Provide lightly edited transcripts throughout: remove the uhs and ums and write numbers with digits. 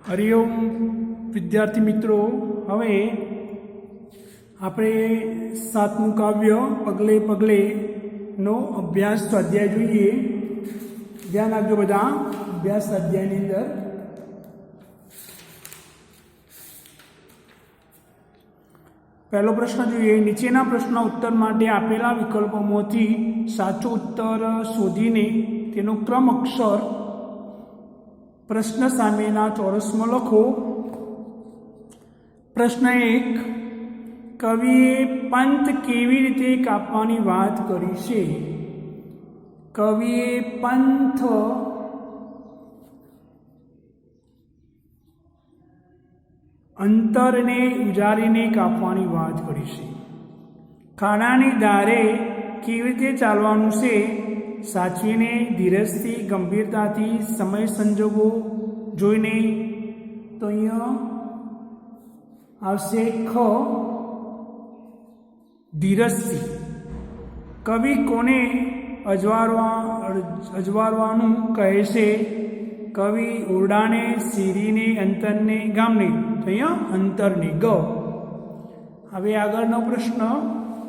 હરિઓમ વિદ્યાર્થી મિત્રો, હવે આપણે સાતમું કાવ્ય પગલે પગલે નો અભ્યાસ સ્વાધ્યાય જોઈએ. ધ્યાન રાખજો બધા. અભ્યાસ સ્વાધ્યાયની અંદર પહેલો પ્રશ્ન જોઈએ. નીચેના પ્રશ્ન ઉત્તર માટે આપેલા વિકલ્પોમાંથી સાચો ઉત્તર શોધીને તેનો ક્રમ અક્ષર પ્રશ્ન સામેના ચોરસમાં લખો. પ્રશ્ન 1. કવિએ પંથ કેવી રીતે કાપવાની વાત કરી છે? કવિએ પંથ અંતરને ઉજારીને કાપવાની વાત કરી છે. ખાડાની ધારે કેવી રીતે ચાલવાનું છે? સાચવીને, ધીરજથી, ગંભીરતાથી, સમય સંજોગો જોઈને. તો અહીંયા આવશે ખ, ધીરજથી. કવિ કોને અજવાળવાનું કહે છે? કવિ ઓરડાને, શેરીને, અંતરને, ગામને. તો અહીંયા અંતરને ગ. હવે આગળનો પ્રશ્ન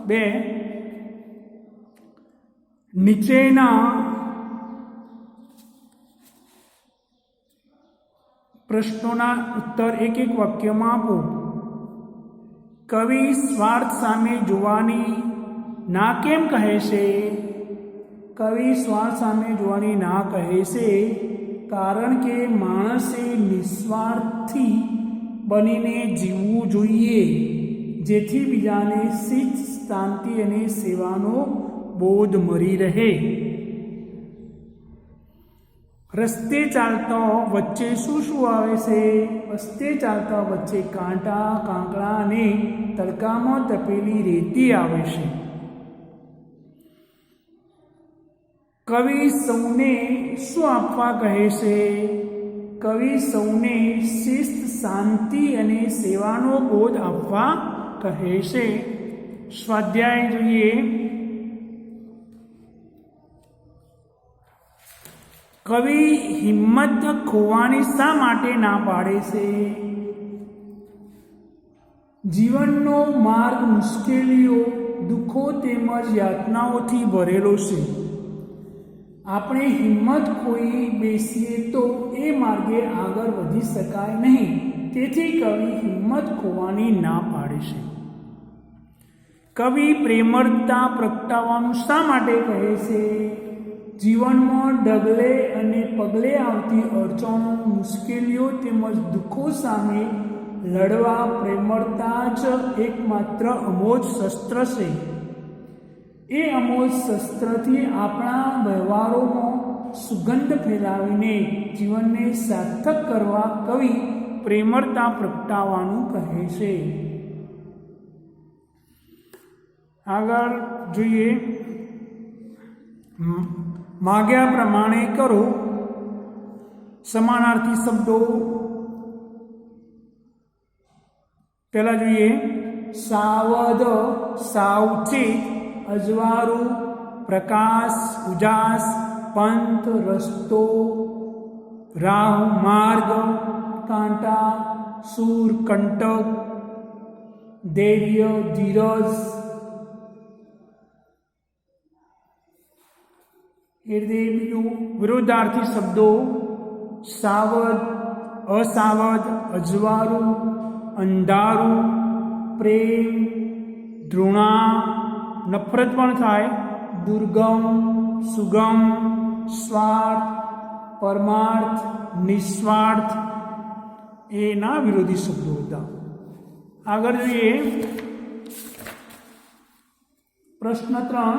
2. નીચેના પ્રશ્નોના ઉત્તર એક એક વાક્યમાં આપો. કવિ સ્વાર્થ સામે જોવાની ના કેમ કહે છે? કવિ સ્વાર્થ સામે જોવાની ના કહે છે કારણ કે માણસે નિસ્વાર્થથી બનીને જીવવું જોઈએ, જેથી બીજાને શિસ્ત, શાંતિ અને સેવાનો બોધ મળી રહે. રસ્તે ચાલતા વચ્ચે શું શું આવે છે? રસ્તે ચાલતા વચ્ચે કાંટા, કાંકરા અને તડકામાં તપેલી રેતી આવે છે. કવિ સૌને શું આપવા કહે છે? કવિ સૌને શિસ્ત, શાંતિ અને સેવાનો બોધ આપવા કહે છે. સ્વાધ્યાય જોઈએ. કવિ હિંમત ખોવાની શા માટે ના પાડે છે? જીવનનો માર્ગ મુશ્કેલીઓ, દુઃખો તેમજ યાતનાઓથી ભરેલો છે. આપણે હિંમત ખોઈ બેસીએ તો એ માર્ગે આગળ વધી શકાય નહીં. તેથી કવિ હિંમત ખોવાની ના પાડે છે. કવિ પ્રેમળતા પ્રગટાવવાનું શા માટે કહે છે? જીવનમાં ડગલે અને પગલે આવતી અડચણો, મુશ્કેલીઓ તેમજ દુઃખો સામે લડવા પ્રેમળતા જ એકમાત્ર અમોઘ શસ્ત્ર છે. એ અમોઘ શસ્ત્રથી આપણા વ્યવહારોમાં સુગંધ ફેલાવીને જીવનને સાર્થક કરવા કવિ પ્રેમળતા પ્રગટાવવાનું કહે છે. આગળ જોઈએ. માગ્યા પ્રમાણે કરો. સમાનાર્થી શબ્દો પહેલા જોઈએ. સાવધ, સાવચેત, અજવાળું, પ્રકાશ, ઉજાસ, પંથ, રસ્તો, રાહ, માર્ગ, કાંટા, સૂર, કંટક, ધૈર્ય, ધીરજ. એ રીતે બીજું વિરોધાર્થી શબ્દો સાવધ, અસાવધ, અજવાળું, અંધારું, પ્રેમ, ધૃણા, નફરત પણ થાય, દુર્ગમ, સુગમ, સ્વાર્થ, પરમાર્થ, નિસ્વાર્થ. એના વિરોધી શબ્દો હતા. આગળ જોઈએ. પ્રશ્ન 3.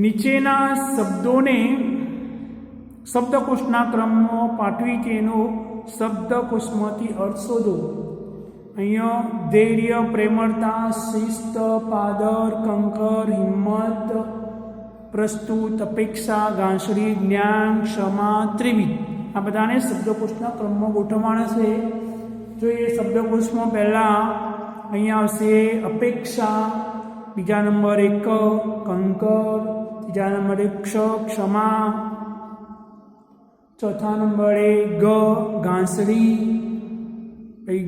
નીચેના શબ્દોને શબ્દકોશના ક્રમમાં પાઠવી તેનો શબ્દકોશમાંથી અર્થ શોધો. અહીંયા ધૈર્ય, પ્રેમળતા, શિસ્ત, પાદર, કંકર, હિંમત, પ્રસ્તુત, અપેક્ષા, ગાંસડી, જ્ઞાન, ક્ષમા, ત્રિવિધ. આ બધાને શબ્દકોશના ક્રમમાં ગોઠવવાના છે. જોઈએ શબ્દકોશમાં પહેલા અહીંયા આવશે અપેક્ષા, બીજા નંબરે ક કંકર, ત્રીજા નંબરે ક્ષમા, ચોથા નંબરે ઘાસડી,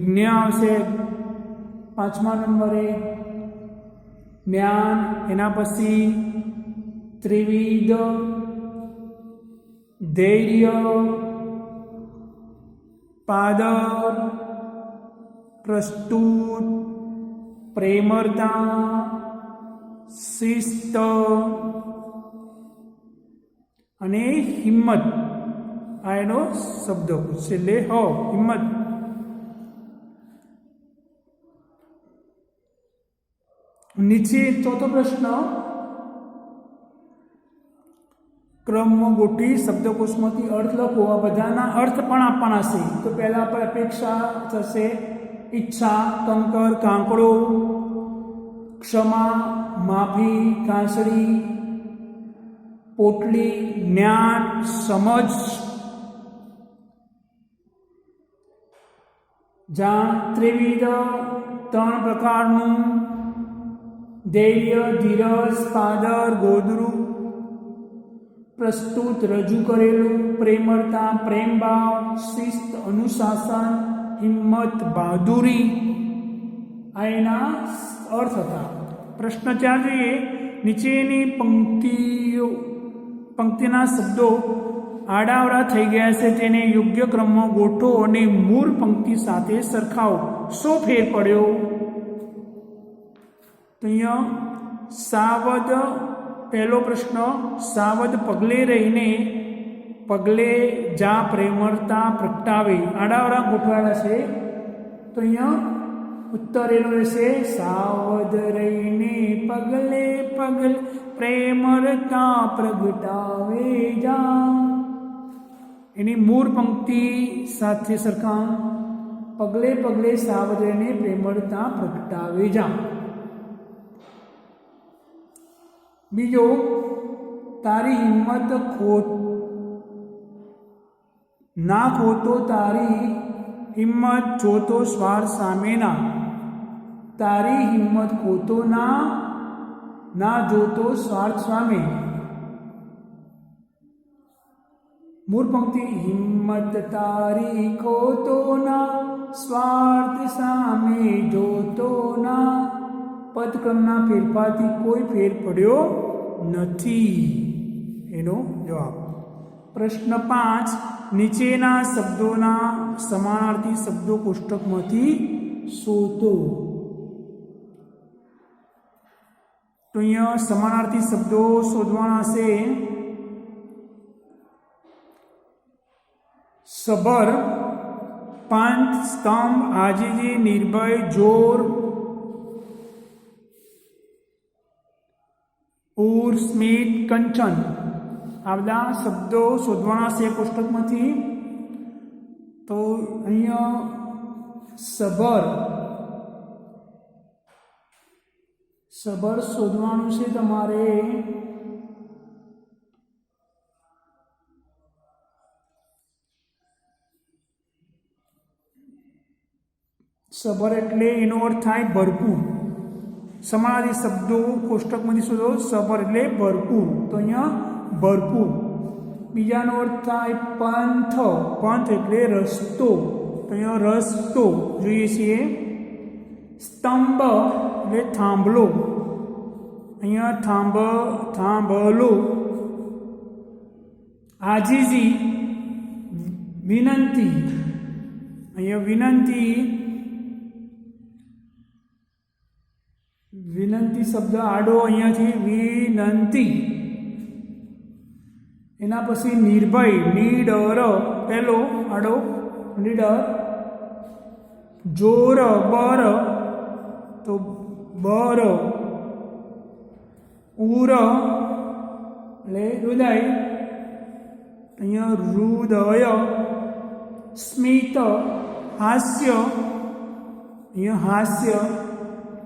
જ્ઞ આવશે પાંચમા નંબરે જ્ઞાન, એના પછી ત્રિવિધ, ધૈર્ય, પાદર, પ્રસ્તુત, પ્રેમળતા, શિસ્ત અને હિંમત. આ એનો શબ્દ છેલ્લે હિંમત. નીચે ચોથો પ્રશ્ન, ક્રમમાં ગોઠવી શબ્દકોશમાંથી અર્થ લખો. આ બધાના અર્થ પણ આપવાના છે. તો પહેલા આપણે અપેક્ષા થશે ઈચ્છા, કંકર કાંકડો, ક્ષમા માફી, કાંસળી, પોટલી જ્ઞાન, સમજ, જાણ, ત્રિવિધ ત્રણ પ્રકારનું, ધૈર્ય ધીરજ, પાદર ગોદરું, પ્રસ્તુત રજૂ કરેલું, પ્રેમળતા પ્રેમભાવ, શિસ્ત અનુશાસન, હિંમત બહાદુરી. આ એના અર્થ હતા. પ્રશ્ન 4 જોઈએ. નીચેની પંક્તિના શબ્દો આડાઅવળા થઈ ગયા છે, તેને યોગ્ય ક્રમમાં ગોઠવો અને મૂળ પંક્તિ સાથે સરખાવો. શો ફેર પડ્યો? તો અહીંયા સાવધ, પહેલો પ્રશ્ન, સાવધ પગલે રહીને પગલે જા પ્રેમળતા પ્રગટાવે. આડાઅવળા ગોઠવાયેલા છે. તો અહીંયા ઉત્તર એનો રહેશે સાવધ રહીને પગલે પગલે પ્રેમળતા પ્રગટાવે જા. એની મૂળ પંક્તિ સાથે સરખા. પગલે પગલે સાવધ રહીને પ્રેમળતા પ્રગટાવે જા. બીજો, તારી હિંમત ના ખોતો, તારી હિંમત જોતો સ્વાર્થ સામેના. તારી હિંમત ખોતો ના જોતો સ્વાર્થ સામે. મૂળ પંક્તિ હિંમત તારી ખોતો ના સ્વાર્થ સામે જોતો ના. પદક્રમના ફેરફારથી કોઈ ફેર પડ્યો નથી. એનો જવાબ. પ્રશ્ન 5, નીચેના શબ્દોના સમાનાર્થી શબ્દો કોષ્ટકમાંથી શોધો. તો અહીંયા સમાનાર્થી શબ્દો શોધવાના છે. સબર, પાંચ, સ્તંભ, આજીજી, નિર્ભય, જોર, ઉર, સ્મિત, કંચન. આ બધા શબ્દો શોધવાના છે કોષ્ટકમાંથી. તો અહીંયા સબર શોધવાનું છે તમારે. સબર એટલે એનો અર્થ થાય ભરપૂર. સમાનાર્થી શબ્દો કોષ્ટકમાંથી શોધો. સબર એટલે ભરપૂર. તો અહીંયા ભરપૂર. બીજાનો અર્થ થાય પંથ. પંથ એટલે રસ્તો. તો અહીંયા રસ્તો જોઈએ છીએ. સ્તંભ એટલે થાંભલો. અહીંયા થાંભલો. આજીજી વિનંતી. અહીંયા વિનંતી શબ્દ આડો અહીંયાથી વિનંતી. એના પછી નિર્ભય, નિડર, પહેલો આડો નિડર. જોર, બર, તો બર. ઉર એટલે હૃદય. અહીંયા હૃદય. સ્મિત, હાસ્ય. અહીંયા હાસ્ય.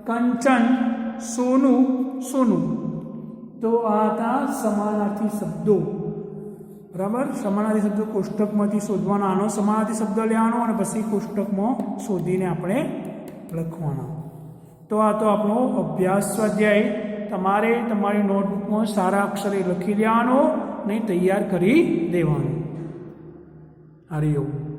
કંચન, સોનું. તો આ હતા સમાનાર્થી શબ્દો. બરાબર. સમાનાર્થી શબ્દો કોષ્ટકમાંથી શોધવાના. આનો સમાનાર્થી શબ્દ લેવાનો અને પછી કોષ્ટકમાં શોધીને આપણે લખવાના. તો આ તો આપણો અભ્યાસ સ્વાધ્યાય તમારે તમારી નોટબુકમાં સારા અક્ષરે લખી લેવાનો ને તૈયાર કરી દેવાનો. હરિઓમ.